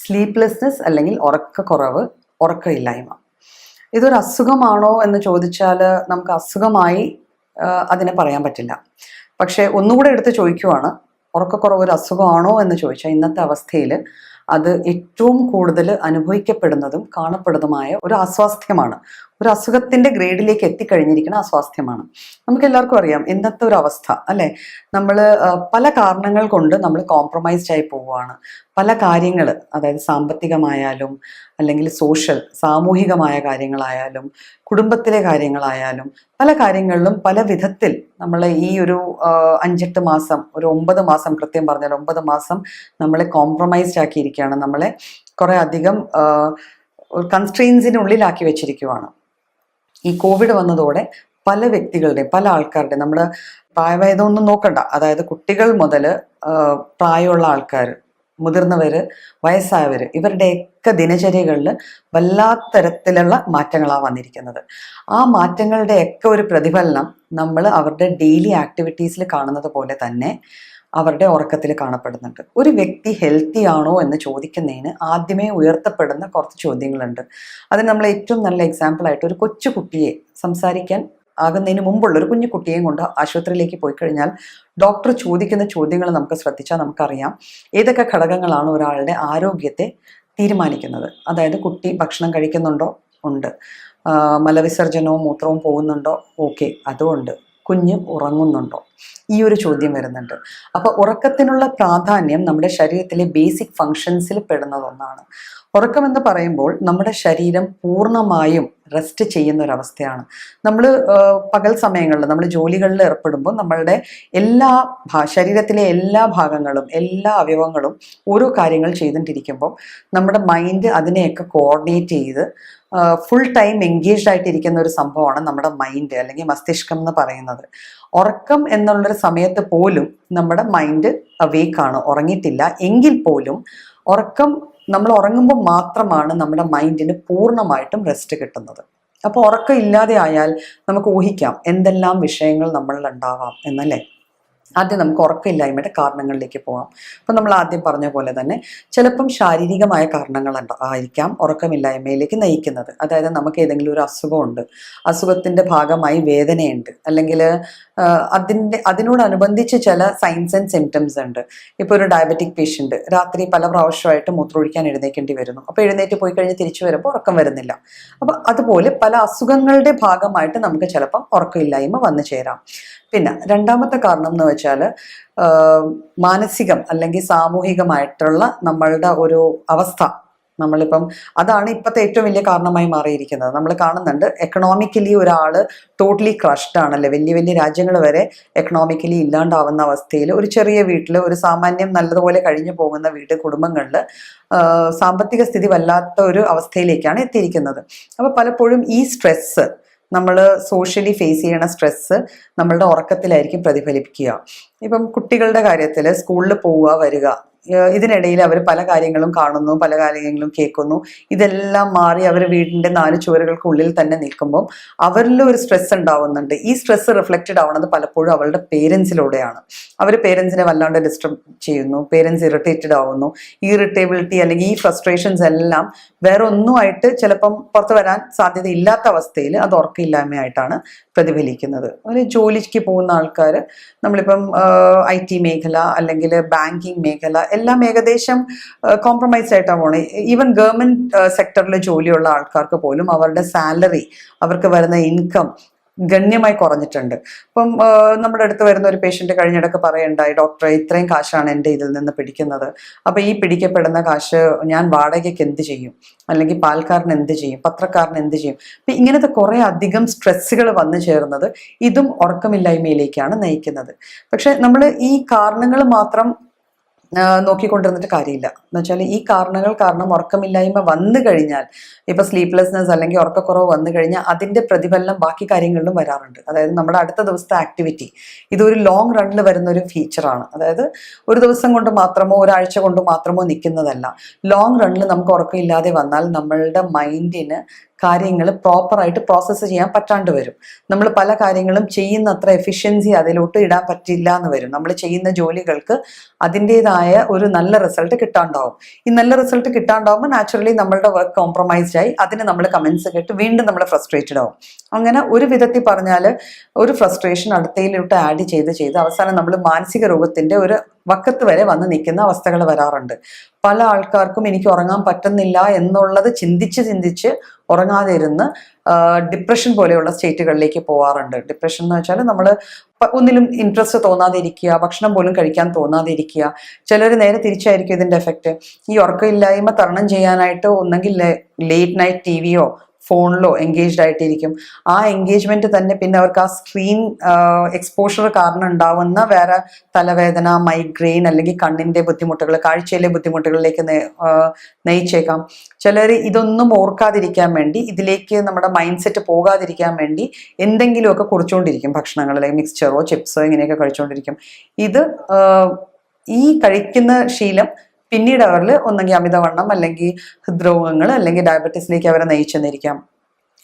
Sleeplessness അല്ലെങ്കിൽ ഉറക്കക്കുറവ്, ഉറക്കമില്ലായ്മ. ഇതൊരു അസുഖമാണോ എന്ന് ചോദിച്ചാൽ നമുക്ക് അസുഖമായി അതിനെ പറയാൻ പറ്റില്ല. പക്ഷേ ഒന്നുകൂടെ എടുത്ത് ചോദിക്കുവാണ്, ഉറക്കക്കുറവ് ഒരു അസുഖമാണോ എന്ന് ചോദിച്ചാൽ ഇന്നത്തെ അവസ്ഥയിൽ അത് ഏറ്റവും കൂടുതൽ അനുഭവിക്കപ്പെടുന്നതും കാണപ്പെടുന്നതുമായ ഒരു അസ്വാസ്ഥ്യമാണ്. ഒരു അസുഖത്തിൻ്റെ ഗ്രേഡിലേക്ക് എത്തിക്കഴിഞ്ഞിരിക്കുന്ന അസ്വാസ്ഥ്യമാണ്. നമുക്ക് എല്ലാവർക്കും അറിയാം ഇന്നത്തെ ഒരു അവസ്ഥ അല്ലേ. നമ്മൾ പല കാരണങ്ങൾ കൊണ്ട് നമ്മൾ കോംപ്രമൈസ്ഡ് ആയി പോവുകയാണ്. പല കാര്യങ്ങൾ, അതായത് സാമ്പത്തികമായാലും അല്ലെങ്കിൽ സാമൂഹികമായ കാര്യങ്ങളായാലും കുടുംബത്തിലെ കാര്യങ്ങളായാലും പല കാര്യങ്ങളിലും പല വിധത്തിൽ നമ്മൾ ഈ ഒരു 5-8 മാസം, ഒരു 9 മാസം, കൃത്യം പറഞ്ഞാൽ 9 മാസം നമ്മളെ കോംപ്രമൈസ്ഡ് ആക്കിയിരിക്കുകയാണ്. നമ്മളെ കുറേ അധികം കൺസ്ട്രെയിൻസിനുള്ളിലാക്കി വെച്ചിരിക്കുവാണ്. ഈ കോവിഡ് വന്നതോടെ പല വ്യക്തികളുടെ, പല ആൾക്കാരുടെ, നമ്മുടെ പ്രായഭേദമൊന്നും നോക്കണ്ട, അതായത് കുട്ടികൾ മുതൽ പ്രായമുള്ള ആൾക്കാർ, മുതിർന്നവർ, വയസ്സായവർ, ഇവരുടെയൊക്കെ ദിനചര്യകളിൽ വല്ലാത്തരത്തിലുള്ള മാറ്റങ്ങളാണ് വന്നിരിക്കുന്നത്. ആ മാറ്റങ്ങളുടെയൊക്കെ ഒരു പ്രതിഫലനം നമ്മൾ അവരുടെ ഡെയിലി ആക്ടിവിറ്റീസിൽ കാണുന്നത് പോലെ തന്നെ അവരുടെ ഉറക്കത്തിൽ കാണപ്പെടുന്നുണ്ട്. ഒരു വ്യക്തി ഹെൽത്തി ആണോ എന്ന് ചോദിക്കുന്നതിന് ആദ്യമേ ഉയർത്തപ്പെടുന്ന കുറച്ച് ചോദ്യങ്ങളുണ്ട്. അതിന് നമ്മൾ ഏറ്റവും നല്ല എക്സാമ്പിളായിട്ട് ഒരു കൊച്ചു കുട്ടിയെ, സംസാരിക്കാൻ ആകുന്നതിന് മുമ്പുള്ള ഒരു കുഞ്ഞു കുട്ടിയെയും കൊണ്ട് ആശുപത്രിയിലേക്ക് പോയി കഴിഞ്ഞാൽ ഡോക്ടർ ചോദിക്കുന്ന ചോദ്യങ്ങൾ നമുക്ക് ശ്രദ്ധിച്ചാൽ നമുക്കറിയാം ഏതൊക്കെ ഘടകങ്ങളാണ് ഒരാളുടെ ആരോഗ്യത്തെ തീരുമാനിക്കുന്നത്. അതായത് കുട്ടി ഭക്ഷണം കഴിക്കുന്നുണ്ടോ? ഉണ്ട്. മലവിസർജനവും മൂത്രവും പോകുന്നുണ്ടോ? ഓക്കെ, അതുകൊണ്ട്. കുഞ്ഞ് ഉറങ്ങുന്നുണ്ടോ? ഈ ഒരു ചോദ്യം വരുന്നുണ്ട്. അപ്പോൾ ഉറക്കത്തിനുള്ള പ്രാധാന്യം നമ്മുടെ ശരീരത്തിലെ ബേസിക് ഫങ്ഷൻസിൽ പെടുന്ന ഒന്നാണ്. ഉറക്കം എന്ന് പറയുമ്പോൾ നമ്മുടെ ശരീരം പൂർണ്ണമായും റെസ്റ്റ് ചെയ്യുന്ന ഒരവസ്ഥയാണ്. നമ്മൾ പകൽ സമയങ്ങളിൽ നമ്മൾ ജോലികളിൽ ഏർപ്പെടുമ്പോൾ നമ്മളുടെ ശരീരത്തിലെ എല്ലാ ഭാഗങ്ങളും, എല്ലാ അവയവങ്ങളും ഓരോ കാര്യങ്ങൾ ചെയ്തുകൊണ്ടിരിക്കുമ്പോൾ നമ്മുടെ മൈൻഡ് അതിനെയൊക്കെ കോർഡിനേറ്റ് ചെയ്ത് ഫുൾ ടൈം എൻഗേജ്ഡ് ആയിട്ടിരിക്കുന്ന ഒരു സംഭവമാണ് നമ്മുടെ മൈൻഡ് അല്ലെങ്കിൽ മസ്തിഷ്കം എന്ന് പറയുന്നത്. ഉറക്കം എന്നുള്ളൊരു സമയത്ത് പോലും നമ്മുടെ മൈൻഡ് അവേക്കാണ്, ഉറങ്ങിയിട്ടില്ല എങ്കിൽ പോലും നമ്മൾ ഉറങ്ങുമ്പോൾ മാത്രമാണ് നമ്മുടെ മൈൻഡിന് പൂർണ്ണമായിട്ടും റെസ്റ്റ് കിട്ടുന്നത്. അപ്പോൾ ഉറക്കം ഇല്ലാതെ ആയാൽ നമുക്ക് ഊഹിക്കാം എന്തെല്ലാം വിഷയങ്ങൾ നമ്മളിൽ ഉണ്ടാവാം എന്നല്ലേ. ആദ്യം നമുക്ക് ഉറക്കമില്ലായ്മയുടെ കാരണങ്ങളിലേക്ക് പോകാം. അപ്പം നമ്മൾ ആദ്യം പറഞ്ഞ പോലെ തന്നെ ചിലപ്പം ശാരീരികമായ കാരണങ്ങൾ ആയിരിക്കാം ഉറക്കമില്ലായ്മയിലേക്ക് നയിക്കുന്നത്. അതായത് നമുക്ക് ഏതെങ്കിലും ഒരു അസുഖമുണ്ട്, അസുഖത്തിൻ്റെ ഭാഗമായി വേദനയുണ്ട്, അല്ലെങ്കിൽ അതിനോടനുബന്ധിച്ച് ചില സൈൻസ് ആൻഡ് സിംറ്റംസ് ഉണ്ട്. ഇപ്പോൾ ഒരു ഡയബറ്റിക് പേഷ്യൻ്റ് രാത്രി പല പ്രാവശ്യമായിട്ട് മൂത്രമൊഴിക്കാൻ എഴുന്നേക്കേണ്ടി വരുന്നു. അപ്പോൾ എഴുന്നേറ്റ് പോയി കഴിഞ്ഞ് തിരിച്ചു വരുമ്പോൾ ഉറക്കം വരുന്നില്ല. അപ്പോൾ അതുപോലെ പല അസുഖങ്ങളുടെ ഭാഗമായിട്ട് നമുക്ക് ചിലപ്പം ഉറക്കമില്ലായ്മ വന്നു ചേരാം. പിന്നെ രണ്ടാമത്തെ കാരണം എന്ന് വെച്ചാൽ മാനസികം അല്ലെങ്കിൽ സാമൂഹികമായിട്ടുള്ള നമ്മളുടെ ഒരു അവസ്ഥ. നമ്മളിപ്പം അതാണ് ഇപ്പോഴത്തെ ഏറ്റവും വലിയ കാരണമായി മാറിയിരിക്കുന്നത്. നമ്മൾ കാണുന്നുണ്ട് എക്കണോമിക്കലി ഒരാൾ ടോട്ടലി ക്രഷ്ഡ് ആണല്ലേ. വലിയ വലിയ രാജ്യങ്ങൾ വരെ എക്കണോമിക്കലി ഇല്ലാണ്ടാവുന്ന അവസ്ഥയിൽ ഒരു ചെറിയ വീട്ടിൽ ഒരു സാമാന്യം നല്ലതുപോലെ കഴിഞ്ഞു പോകുന്ന കുടുംബങ്ങളിൽ സാമ്പത്തിക സ്ഥിതി വല്ലാത്ത ഒരു അവസ്ഥയിലേക്കാണ് എത്തിയിരിക്കുന്നത്. അപ്പോൾ പലപ്പോഴും ഈ സ്ട്രെസ്സ്, നമ്മൾ സോഷ്യലി ഫേസ് ചെയ്യണ സ്ട്രെസ്സ് നമ്മളുടെ ഉറക്കത്തിലായിരിക്കും പ്രതിഫലിപ്പിക്കുക. ഇപ്പം കുട്ടികളുടെ കാര്യത്തിൽ സ്കൂളിൽ പോവുക വരിക, ഇതിനിടയിൽ അവർ പല കാര്യങ്ങളും കാണുന്നു, പല കാര്യങ്ങളും കേൾക്കുന്നു. ഇതെല്ലാം മാറി അവർ വീടിൻ്റെ 4 ചുവരുകൾക്കുള്ളിൽ തന്നെ നിൽക്കുമ്പോൾ അവരിൽ ഒരു സ്ട്രെസ് ഉണ്ടാവുന്നുണ്ട്. ഈ സ്ട്രെസ് റിഫ്ലക്റ്റഡ് ആവുന്നത് പലപ്പോഴും അവരുടെ പേരൻസിലൂടെയാണ്. അവർ പേരൻസിനെ വല്ലാണ്ട് ഡിസ്റ്റർബ് ചെയ്യുന്നു, പേരൻസ് ഇറിറ്റേറ്റഡ് ആവുന്നു. ഈ ഇറിറ്റേബിലിറ്റി അല്ലെങ്കിൽ ഈ ഫ്രസ്ട്രേഷൻസ് എല്ലാം വേറെ ഒന്നുമായിട്ട് ചിലപ്പം പുറത്ത് വരാൻ സാധ്യത ഇല്ലാത്ത അവസ്ഥയിൽ അത് ഉറക്കമില്ലായ്മയായിട്ടാണ് പ്രതിഫലിക്കുന്നത്. ഒരു ജോലിക്ക് പോകുന്ന ആൾക്കാർ, നമ്മളിപ്പം IT മേഖല അല്ലെങ്കിൽ ബാങ്കിങ് മേഖല എല്ലാം ഏകദേശം കോംപ്രമൈസ് ആയിട്ടാണ് പോണത്. ഈവൻ ഗവൺമെന്റ് സെക്ടറിൽ ജോലിയുള്ള ആൾക്കാർക്ക് പോലും അവരുടെ സാലറി, അവർക്ക് വരുന്ന ഇൻകം ഗണ്യമായി കുറഞ്ഞിട്ടുണ്ട്. ഇപ്പം നമ്മുടെ അടുത്ത് വരുന്ന ഒരു പേഷ്യൻ്റ് കഴിഞ്ഞിടക്ക് പറയുണ്ടായി, ഡോക്ടറെ ഇത്രയും കാശാണ് എൻ്റെ ഇതിൽ നിന്ന് പിടിക്കുന്നത്, അപ്പോൾ ഈ പിടിക്കപ്പെടുന്ന കാശ് ഞാൻ വാടകയ്ക്ക് എന്ത് ചെയ്യും, അല്ലെങ്കിൽ പാൽക്കാരന് എന്ത് ചെയ്യും, പത്രക്കാരന് എന്ത് ചെയ്യും. അപ്പം ഇങ്ങനത്തെ കുറേ അധികം സ്ട്രെസ്സുകൾ വന്നു ചേർന്നത് ഇതും ഉറക്കമില്ലായ്മയിലേക്കാണ് നയിക്കുന്നത്. പക്ഷെ നമ്മൾ ഈ കാരണങ്ങൾ മാത്രം നോക്കിക്കൊണ്ടിരുന്നിട്ട് കാര്യമില്ല. എന്ന് വെച്ചാൽ ഈ കാരണങ്ങൾ കാരണം ഉറക്കമില്ലായ്മ വന്നു കഴിഞ്ഞാൽ, ഇപ്പം സ്ലീപ്ലെസ്നെസ് അല്ലെങ്കിൽ ഉറക്കക്കുറവ് വന്നു കഴിഞ്ഞാൽ അതിൻ്റെ പ്രതിഫലനം ബാക്കി കാര്യങ്ങളിലും വരാറുണ്ട്. അതായത് നമ്മുടെ അടുത്ത ദിവസത്തെ ആക്ടിവിറ്റി, ഇതൊരു ലോങ് റണ്ണിൽ വരുന്ന ഒരു ഫീച്ചറാണ്. അതായത് ഒരു ദിവസം കൊണ്ട് മാത്രമോ ഒരാഴ്ച കൊണ്ട് മാത്രമോ നിൽക്കുന്നതല്ല. ലോങ് റണ്ണിൽ നമുക്ക് ഉറക്കമില്ലാതെ വന്നാൽ നമ്മളുടെ മൈൻഡിന് കാര്യങ്ങൾ പ്രോപ്പറായിട്ട് പ്രോസസ്സ് ചെയ്യാൻ പറ്റാണ്ട് വരും. നമ്മൾ പല കാര്യങ്ങളും ചെയ്യുന്നത്ര എഫിഷ്യൻസി അതിലോട്ട് ഇടാൻ പറ്റില്ല എന്ന് വരും. നമ്മൾ ചെയ്യുന്ന ജോലികൾക്ക് അതിൻ്റെതായ ഒരു നല്ല റിസൾട്ട് കിട്ടാണ്ടാവും. ഈ നല്ല റിസൾട്ട് കിട്ടാണ്ടാവുമ്പോൾ നാച്ചുറലി നമ്മളുടെ വർക്ക് കോംപ്രമൈസ്ഡ് ആയി അതിന് നമ്മൾ കമൻസ് കേട്ട് വീണ്ടും നമ്മൾ ഫ്രസ്ട്രേറ്റഡ് ആവും. അങ്ങനെ ഒരു വിധത്തിൽ പറഞ്ഞാൽ ഒരു ഫ്രസ്ട്രേഷൻ അടുത്തയിലോട്ട് ആഡ് ചെയ്ത് അവസാനം നമ്മൾ മാനസിക രോഗത്തിന്റെ ഒരു വക്കത്ത് വരെ വന്ന് നിൽക്കുന്ന അവസ്ഥകൾ വരാറുണ്ട്. പല ആൾക്കാർക്കും എനിക്ക് ഉറങ്ങാൻ പറ്റുന്നില്ല എന്നുള്ളത് ചിന്തിച്ച് ഉറങ്ങാതെ ഇരുന്ന് ഡിപ്രഷൻ പോലെയുള്ള സ്റ്റേറ്റുകളിലേക്ക് പോവാറുണ്ട്. ഡിപ്രഷൻ എന്ന് വെച്ചാൽ നമ്മൾ ഒന്നിലും ഇൻട്രസ്റ്റ് തോന്നാതെ ഇരിക്കുക, ഭക്ഷണം പോലും കഴിക്കാൻ തോന്നാതെ ഇരിക്കുക. ചിലർ നേരെ തിരിച്ചായിരിക്കും ഇതിന്റെ എഫക്റ്റ്. ഈ ഉറക്കമില്ലായ്മ തരണം ചെയ്യാനായിട്ട് ഒന്നെങ്കിൽ ലേറ്റ് നൈറ്റ് ടിവിയോ ഫോണിലോ എൻഗേജ്ഡ് ആയിട്ടിരിക്കും. ആ എൻഗേജ്മെന്റ് തന്നെ പിന്നെ അവർക്ക് ആ സ്ക്രീൻ എക്സ്പോഷർ കാരണം ഉണ്ടാവുന്ന വേറെ തലവേദന, മൈഗ്രെയിൻ അല്ലെങ്കിൽ കണ്ണിന്റെ ബുദ്ധിമുട്ടുകൾ, കാഴ്ചയിലെ ബുദ്ധിമുട്ടുകളിലേക്ക് നയിച്ചേക്കാം. ചിലർ ഇതൊന്നും ഓർക്കാതിരിക്കാൻ വേണ്ടി, ഇതിലേക്ക് നമ്മുടെ മൈൻഡ് സെറ്റ് പോകാതിരിക്കാൻ വേണ്ടി എന്തെങ്കിലുമൊക്കെ കുറിച്ചുകൊണ്ടിരിക്കും. ഭക്ഷണങ്ങൾ അല്ലെങ്കിൽ മിക്സ്ചറോ ചിപ്സോ ഇങ്ങനെയൊക്കെ കഴിച്ചുകൊണ്ടിരിക്കും. ഇത് ഈ കഴിക്കുന്ന ശീലം പിന്നീട് അവരിൽ ഒന്നെങ്കിൽ അമിതവണ്ണം അല്ലെങ്കിൽ ഹൃദ്രോഗങ്ങൾ അല്ലെങ്കിൽ ഡയബറ്റീസിലേക്ക് അവരെ നയിച്ചെന്നിരിക്കാം.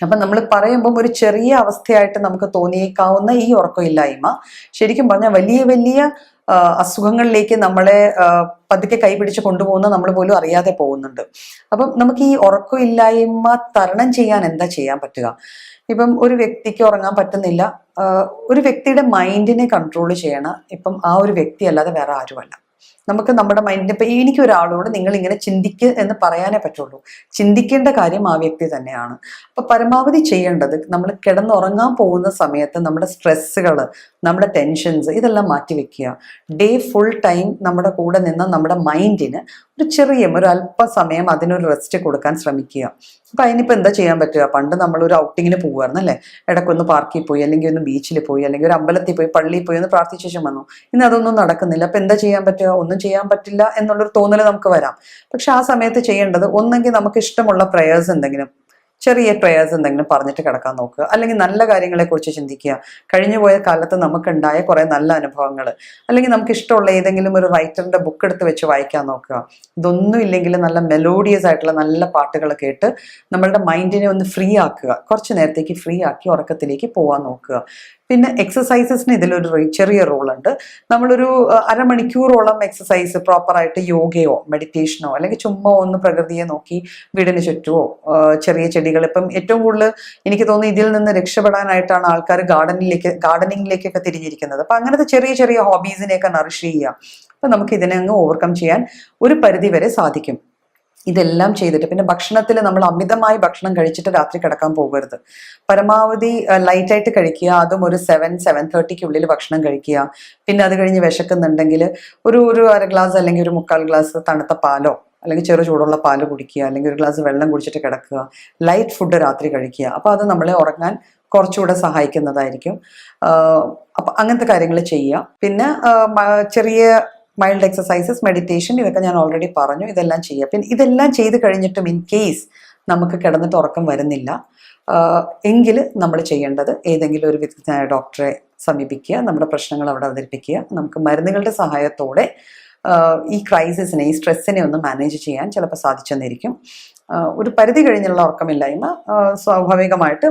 അപ്പം നമ്മൾ പറയുമ്പം ഒരു ചെറിയ അവസ്ഥയായിട്ട് നമുക്ക് തോന്നിയേക്കാവുന്ന ഈ ഉറക്കമില്ലായ്മ ശരിക്കും പറഞ്ഞാൽ വലിയ വലിയ അസുഖങ്ങളിലേക്ക് നമ്മളെ പതുക്കെ കൈപിടിച്ച് കൊണ്ടുപോകുന്ന നമ്മൾ പോലും അറിയാതെ പോകുന്നുണ്ട്. അപ്പം നമുക്ക് ഈ ഉറക്കമില്ലായ്മ തരണം ചെയ്യാൻ എന്താ ചെയ്യാൻ പറ്റുക? ഇപ്പം ഒരു വ്യക്തിക്ക് ഉറങ്ങാൻ പറ്റുന്നില്ല, ഒരു വ്യക്തിയുടെ മൈൻഡിനെ കൺട്രോൾ ചെയ്യണം. ഇപ്പം ആ ഒരു വ്യക്തി അല്ലാതെ വേറെ ആരുമല്ല. നമുക്ക് നമ്മുടെ മൈൻഡിനെ ഇപ്പം എനിക്ക് ഒരാളോട് നിങ്ങൾ ഇങ്ങനെ ചിന്തിക്കുക എന്ന് പറയാനേ പറ്റുള്ളൂ. ചിന്തിക്കേണ്ട കാര്യം ആ വ്യക്തി തന്നെയാണ്. അപ്പൊ പരമാവധി ചെയ്യേണ്ടത് നമ്മൾ കിടന്നുറങ്ങാൻ പോകുന്ന സമയത്ത് നമ്മുടെ സ്ട്രെസ്സുകൾ, നമ്മുടെ ടെൻഷൻസ് ഇതെല്ലാം മാറ്റിവെക്കുക. ഡേ ഫുൾ ടൈം നമ്മുടെ കൂടെ നിന്ന് നമ്മുടെ മൈൻഡിന് ഒരു അല്പസമയം അതിനൊരു റെസ്റ്റ് കൊടുക്കാൻ ശ്രമിക്കുക. അപ്പൊ അതിനിപ്പോൾ എന്താ ചെയ്യാൻ പറ്റുക? പണ്ട് നമ്മളൊരു ഔട്ടിങ്ങിന് പോകുമായിരുന്നു അല്ലേ? ഇടയ്ക്കൊന്ന് പാർക്കിൽ പോയി, അല്ലെങ്കിൽ ഒന്ന് ബീച്ചിൽ പോയി, അല്ലെങ്കിൽ ഒരു അമ്പലത്തിൽ പോയി, പള്ളിയിൽ പോയി ഒന്ന് പ്രാർത്ഥിച്ചു വന്നു. ഇന്ന് അതൊന്നും നടക്കുന്നില്ല. അപ്പൊ എന്താ ചെയ്യാൻ പറ്റുക? ഒന്നും ചെയ്യാൻ പറ്റില്ല എന്നുള്ളൊരു തോന്നൽ നമുക്ക് വരാം. പക്ഷെ ആ സമയത്ത് ചെയ്യേണ്ടത് ഒന്നെങ്കിൽ നമുക്ക് ഇഷ്ടമുള്ള പ്രേയേഴ്സ് എന്തെങ്കിലും, ചെറിയ പ്രേയേഴ്സ് എന്തെങ്കിലും പറഞ്ഞിട്ട് കിടക്കാൻ നോക്കുക. അല്ലെങ്കിൽ നല്ല കാര്യങ്ങളെക്കുറിച്ച് ചിന്തിക്കുക. കഴിഞ്ഞുപോയ കാലത്ത് നമുക്കുണ്ടായ കുറെ നല്ല അനുഭവങ്ങൾ, അല്ലെങ്കിൽ നമുക്ക് ഇഷ്ടമുള്ള ഏതെങ്കിലും ഒരു റൈറ്ററിന്റെ ബുക്ക് എടുത്ത് വെച്ച് വായിക്കാൻ നോക്കുക. ഇതൊന്നും ഇല്ലെങ്കിൽ നല്ല മെലോഡിയസ് ആയിട്ടുള്ള നല്ല പാട്ടുകൾ കേട്ട് നമ്മളുടെ മൈൻഡിനെ ഒന്ന് ഫ്രീ ആക്കുക. കുറച്ച് നേരത്തേക്ക് ഫ്രീ ആക്കി ഉറക്കത്തിലേക്ക് പോകാൻ നോക്കുക. പിന്നെ എക്സസൈസസിന് ഇതിലൊരു ചെറിയ റോളുണ്ട്. നമ്മളൊരു അരമണിക്കൂറോളം എക്സസൈസ് പ്രോപ്പറായിട്ട് യോഗയോ മെഡിറ്റേഷനോ അല്ലെങ്കിൽ ചുമ്മാ ഒന്ന് പ്രകൃതിയെ നോക്കി വീടിന് ചുറ്റുമോ ചെറിയ ചെടികൾ, ഇപ്പം ഏറ്റവും കൂടുതൽ എനിക്ക് തോന്നുന്നു ഇതിൽ നിന്ന് രക്ഷപ്പെടാനായിട്ടാണ് ആൾക്കാർ ഗാർഡനിങ്ങിലേക്കൊക്കെ തിരിഞ്ഞിരിക്കുന്നത്. അപ്പം അങ്ങനത്തെ ചെറിയ ചെറിയ ഹോബീസിനെയൊക്കെ നറിഷ് ചെയ്യുക. അപ്പം നമുക്ക് ഇതിനെ അങ്ങ് ഓവർകം ചെയ്യാൻ ഒരു പരിധി വരെ സാധിക്കും. ഇതെല്ലാം ചെയ്തിട്ട് പിന്നെ ഭക്ഷണത്തിൽ നമ്മൾ അമിതമായി ഭക്ഷണം കഴിച്ചിട്ട് രാത്രി കിടക്കാൻ പോകരുത്. പരമാവധി ലൈറ്റായിട്ട് കഴിക്കുക. അതും ഒരു 7-7:30 ഭക്ഷണം കഴിക്കുക. പിന്നെ അത് കഴിഞ്ഞ് വിശക്കുന്നുണ്ടെങ്കിൽ ഒരു അര ഗ്ലാസ് അല്ലെങ്കിൽ ഒരു 3/4 ഗ്ലാസ് തണുത്ത പാലോ അല്ലെങ്കിൽ ചെറു ചൂടുള്ള പാല് കുടിക്കുക, അല്ലെങ്കിൽ ഒരു ഗ്ലാസ് വെള്ളം കുടിച്ചിട്ട് കിടക്കുക. ലൈറ്റ് ഫുഡ് രാത്രി കഴിക്കുക. അപ്പോൾ അത് നമ്മളെ ഉറങ്ങാൻ കുറച്ചുകൂടെ സഹായിക്കുന്നതായിരിക്കും. അപ്പം അങ്ങനത്തെ കാര്യങ്ങൾ ചെയ്യുക. പിന്നെ ചെറിയ മൈൽഡ് എക്സസൈസസ്, മെഡിറ്റേഷൻ, ഇതൊക്കെ ഞാൻ ഓൾറെഡി പറഞ്ഞു. ഇതെല്ലാം ചെയ്യുക. പിന്നെ ഇതെല്ലാം ചെയ്ത് കഴിഞ്ഞിട്ടും ഇൻ കേസ് നമുക്ക് കിടന്നിട്ട് ഉറക്കം വരുന്നില്ല എങ്കിൽ നമ്മൾ ചെയ്യേണ്ടത് ഏതെങ്കിലും ഒരു വിദഗ്ധനായ ഡോക്ടറെ സമീപിക്കുക. നമ്മുടെ പ്രശ്നങ്ങൾ അവിടെ അവതരിപ്പിക്കുക. നമുക്ക് മരുന്നുകളുടെ സഹായത്തോടെ ഈ ക്രൈസിസിനെ, ഈ സ്ട്രെസ്സിനെ ഒന്ന് മാനേജ് ചെയ്യാൻ ചിലപ്പോൾ സാധിച്ചെന്നിരിക്കും. ഒരു പരിധി കഴിഞ്ഞുള്ള ഉറക്കമില്ലായ്മ സ്വാഭാവികമായിട്ട്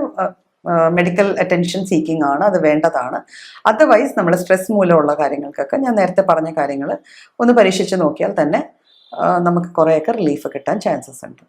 മെഡിക്കൽ അറ്റൻഷൻ സീക്കിംഗ് ആണ്, അത് വേണ്ടതാണ്. അതർവൈസ് നമ്മൾ സ്ട്രെസ് മൂലമുള്ള കാര്യങ്ങൾക്കൊക്കെ ഞാൻ നേരത്തെ പറഞ്ഞ കാര്യങ്ങൾ ഒന്ന് പരീക്ഷിച്ച് നോക്കിയാൽ തന്നെ നമുക്ക് കുറേയൊക്കെ റിലീഫ് കിട്ടാൻ ചാൻസസ് ഉണ്ട്.